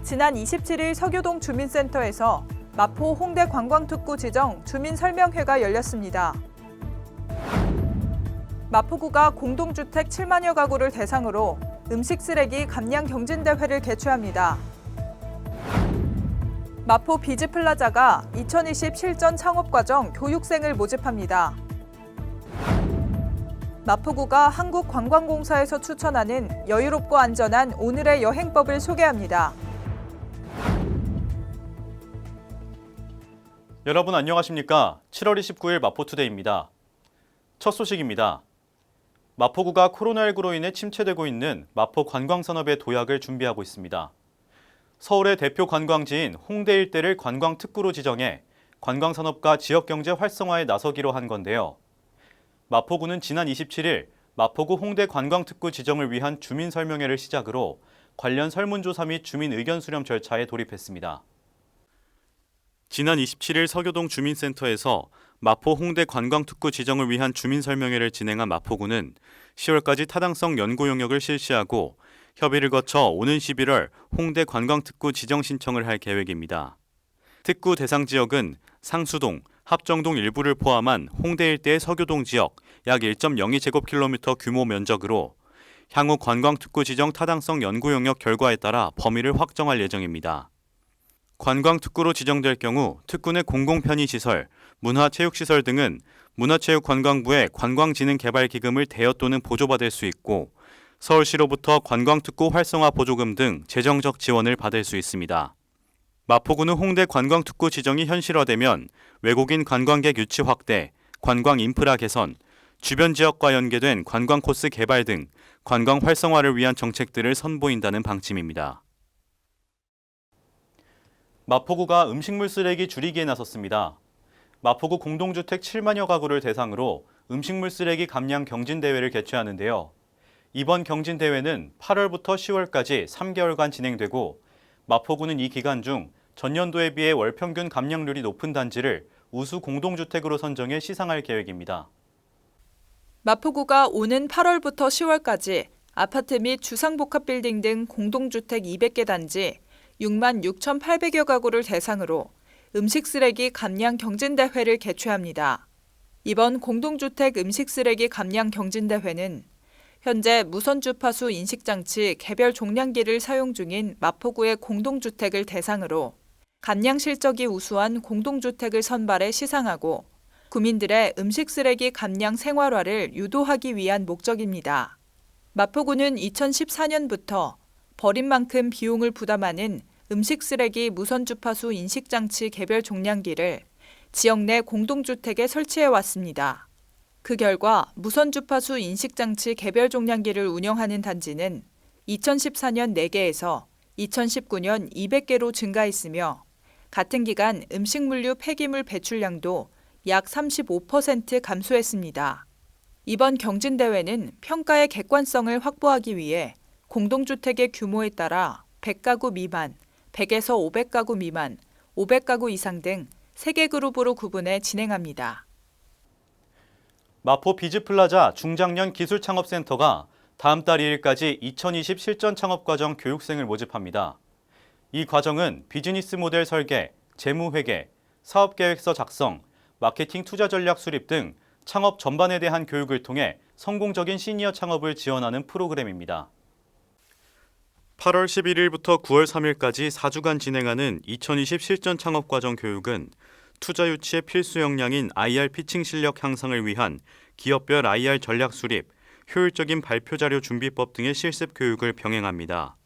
지난 27일 서교동 주민센터에서 마포 홍대 관광특구 지정 주민설명회가 열렸습니다. 마포구가 공동주택 7만여 가구를 대상으로 음식 쓰레기 감량 경진대회를 개최합니다. 마포 비즈플라자가 2020 실전 창업과정 교육생을 모집합니다. 마포구가 한국관광공사에서 추천하는 여유롭고 안전한 오늘의 여행법을 소개합니다. 여러분 안녕하십니까? 7월 29일 마포투데이입니다. 첫 소식입니다. 마포구가 코로나19로 인해 침체되고 있는 마포 관광산업의 도약을 준비하고 있습니다. 서울의 대표 관광지인 홍대 일대를 관광특구로 지정해 관광산업과 지역경제 활성화에 나서기로 한 건데요. 마포구는 지난 27일 마포구 홍대 관광특구 지정을 위한 주민설명회를 시작으로 관련 설문조사 및 주민 의견 수렴 절차에 돌입했습니다. 지난 27일 서교동 주민센터에서 마포 홍대 관광특구 지정을 위한 주민설명회를 진행한 마포구는 10월까지 타당성 연구 용역을 실시하고 협의를 거쳐 오는 11월 홍대 관광특구 지정 신청을 할 계획입니다. 특구 대상 지역은 상수동, 합정동 일부를 포함한 홍대 일대의 서교동 지역 약 1.02제곱킬로미터 규모 면적으로 향후 관광특구 지정 타당성 연구 용역 결과에 따라 범위를 확정할 예정입니다. 관광특구로 지정될 경우 특구 내 공공편의시설, 문화체육시설 등은 문화체육관광부의 관광진흥개발기금을 대여 또는 보조받을 수 있고 서울시로부터 관광특구 활성화 보조금 등 재정적 지원을 받을 수 있습니다. 마포구는 홍대 관광특구 지정이 현실화되면 외국인 관광객 유치 확대, 관광 인프라 개선, 주변 지역과 연계된 관광 코스 개발 등 관광 활성화를 위한 정책들을 선보인다는 방침입니다. 마포구가 음식물 쓰레기 줄이기에 나섰습니다. 마포구 공동주택 7만여 가구를 대상으로 음식물 쓰레기 감량 경진대회를 개최하는데요. 이번 경진대회는 8월부터 10월까지 3개월간 진행되고 마포구는 이 기간 중 전년도에 비해 월평균 감량률이 높은 단지를 우수 공동주택으로 선정해 시상할 계획입니다. 마포구가 오는 8월부터 10월까지 아파트 및 주상복합빌딩 등 공동주택 200개 단지 6만 6,800여 가구를 대상으로 음식 쓰레기 감량 경진대회를 개최합니다. 이번 공동주택 음식 쓰레기 감량 경진대회는 현재 무선 주파수 인식장치 개별 종량기를 사용 중인 마포구의 공동주택을 대상으로 감량 실적이 우수한 공동주택을 선발해 시상하고 구민들의 음식 쓰레기 감량 생활화를 유도하기 위한 목적입니다. 마포구는 2014년부터 버린 만큼 비용을 부담하는 음식 쓰레기 무선 주파수 인식장치 개별 종량기를 지역 내 공동주택에 설치해 왔습니다. 그 결과 무선 주파수 인식장치 개별 종량기를 운영하는 단지는 2014년 4개에서 2019년 200개로 증가했으며 같은 기간 음식물류 폐기물 배출량도 약 35% 감소했습니다. 이번 경진대회는 평가의 객관성을 확보하기 위해 공동주택의 규모에 따라 100가구 미만, 100에서 500가구 미만, 500가구 이상 등 3개 그룹으로 구분해 진행합니다. 마포 비즈플라자 중장년 기술창업센터가 다음 달 2일까지 2020 실전 창업과정 교육생을 모집합니다. 이 과정은 비즈니스 모델 설계, 재무회계, 사업계획서 작성, 마케팅 투자 전략 수립 등 창업 전반에 대한 교육을 통해 성공적인 시니어 창업을 지원하는 프로그램입니다. 8월 11일부터 9월 3일까지 4주간 진행하는 2020 실전 창업과정 교육은 투자 유치의 필수 역량인 IR 피칭 실력 향상을 위한 기업별 IR 전략 수립, 효율적인 발표 자료 준비법 등의 실습 교육을 병행합니다.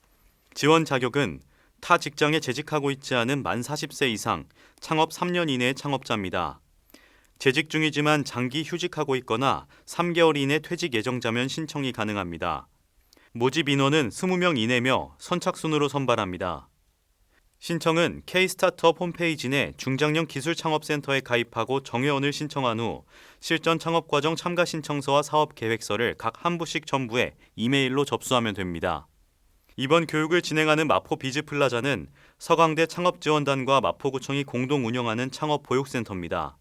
지원 자격은 타 직장에 재직하고 있지 않은 만 40세 이상, 창업 3년 이내의 창업자입니다. 재직 중이지만 장기 휴직하고 있거나 3개월 이내 퇴직 예정자면 신청이 가능합니다. 모집 인원은 20명 이내며 선착순으로 선발합니다. 신청은 K-스타트업 홈페이지 내 중장년 기술창업센터에 가입하고 정회원을 신청한 후 실전 창업과정 참가 신청서와 사업 계획서를 각 한 부씩 첨부해 이메일로 접수하면 됩니다. 이번 교육을 진행하는 마포 비즈플라자는 서강대 창업지원단과 마포구청이 공동 운영하는 창업보육센터입니다.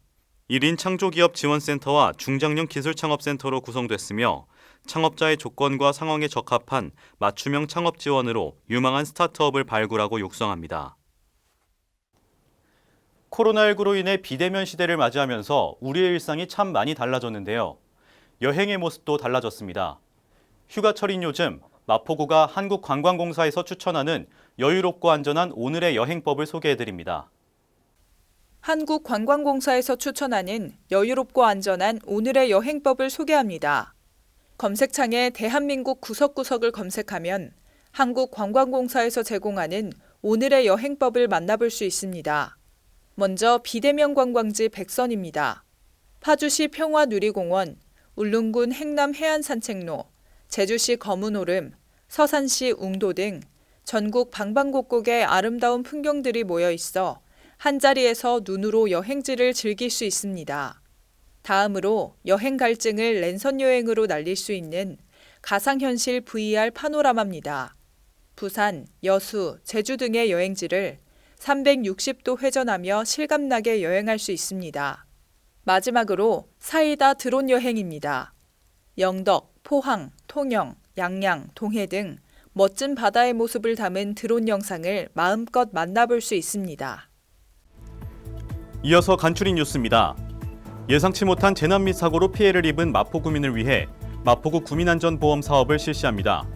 1인 창조기업 지원센터와 중장년 기술창업센터로 구성됐으며 창업자의 조건과 상황에 적합한 맞춤형 창업 지원으로 유망한 스타트업을 발굴하고 육성합니다. 코로나19로 인해 비대면 시대를 맞이하면서 우리의 일상이 참 많이 달라졌는데요. 여행의 모습도 달라졌습니다. 휴가철인 요즘 마포구가 한국관광공사에서 추천하는 여유롭고 안전한 오늘의 여행법을 소개해드립니다. 한국관광공사에서 추천하는 여유롭고 안전한 오늘의 여행법을 소개합니다. 검색창에 대한민국 구석구석을 검색하면 한국관광공사에서 제공하는 오늘의 여행법을 만나볼 수 있습니다. 먼저 비대면 관광지 백선입니다. 파주시 평화누리공원, 울릉군 행남 해안산책로, 제주시 거문오름, 서산시 웅도 등 전국 방방곡곡에 아름다운 풍경들이 모여 있어 한자리에서 눈으로 여행지를 즐길 수 있습니다. 다음으로 여행 갈증을 랜선 여행으로 날릴 수 있는 가상현실 VR 파노라마입니다. 부산, 여수, 제주 등의 여행지를 360도 회전하며 실감나게 여행할 수 있습니다. 마지막으로 사이다 드론 여행입니다. 영덕, 포항, 통영, 양양, 동해 등 멋진 바다의 모습을 담은 드론 영상을 마음껏 만나볼 수 있습니다. 이어서 간추린 뉴스입니다. 예상치 못한 재난 및 사고로 피해를 입은 마포구민을 위해 마포구 구민안전보험 사업을 실시합니다.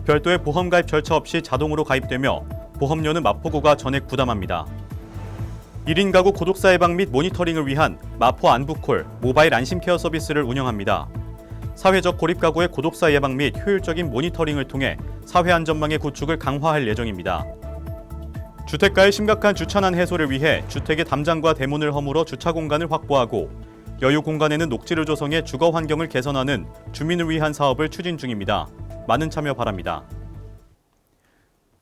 별도의 보험 가입 절차 없이 자동으로 가입되며 보험료는 마포구가 전액 부담합니다. 1인 가구 고독사 예방 및 모니터링을 위한 마포 안부콜 모바일 안심케어 서비스를 운영합니다. 사회적 고립 가구의 고독사 예방 및 효율적인 모니터링을 통해 사회 안전망의 구축을 강화할 예정입니다. 주택가의 심각한 주차난 해소를 위해 주택의 담장과 대문을 허물어 주차 공간을 확보하고 여유 공간에는 녹지를 조성해 주거 환경을 개선하는 주민을 위한 사업을 추진 중입니다. 많은 참여 바랍니다.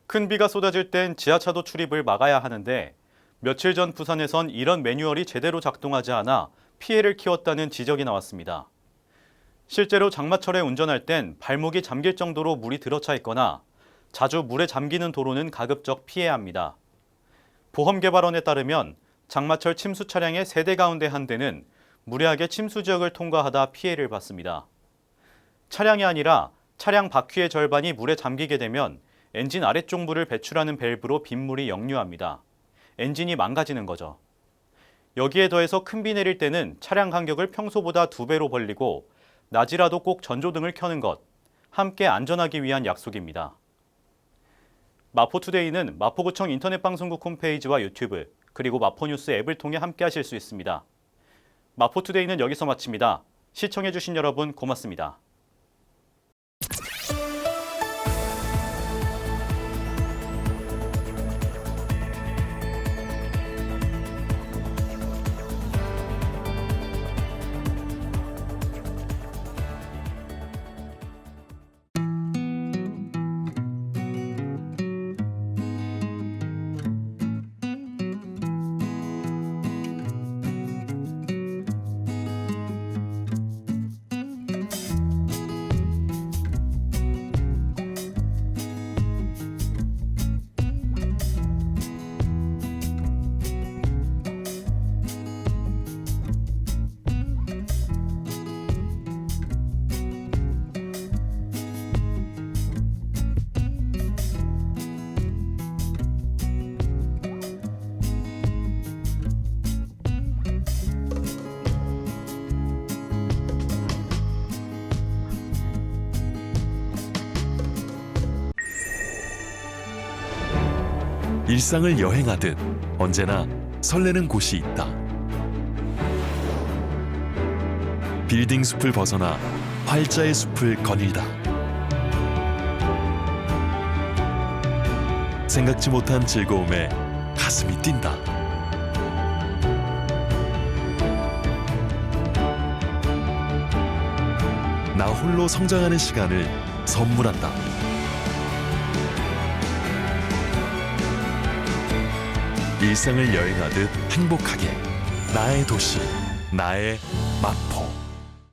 큰 비가 쏟아질 땐 지하차도 출입을 막아야 하는데 며칠 전 부산에선 이런 매뉴얼이 제대로 작동하지 않아 피해를 키웠다는 지적이 나왔습니다. 실제로 장마철에 운전할 땐 발목이 잠길 정도로 물이 들어차 있거나 자주 물에 잠기는 도로는 가급적 피해야 합니다. 보험개발원에 따르면 장마철 침수 차량의 3대 가운데 한 대는 무례하게 침수 지역을 통과하다 피해를 봤습니다. 차량이 아니라 차량 바퀴의 절반이 물에 잠기게 되면 엔진 아래쪽 물을 배출하는 밸브로 빗물이 역류합니다. 엔진이 망가지는 거죠. 여기에 더해서 큰 비 내릴 때는 차량 간격을 평소보다 2배로 벌리고 낮이라도 꼭 전조등을 켜는 것, 함께 안전하기 위한 약속입니다. 마포투데이는 마포구청 인터넷방송국 홈페이지와 유튜브, 그리고 마포뉴스 앱을 통해 함께 하실 수 있습니다. 마포투데이는 여기서 마칩니다. 시청해주신 여러분 고맙습니다. 일상을 여행하듯 언제나 설레는 곳이 있다. 빌딩 숲을 벗어나 활자의 숲을 거닐다. 생각지 못한 즐거움에 가슴이 뛴다. 나 홀로 성장하는 시간을 선물한다. 일상을 여행하듯 행복하게 나의 도시, 나의 마포.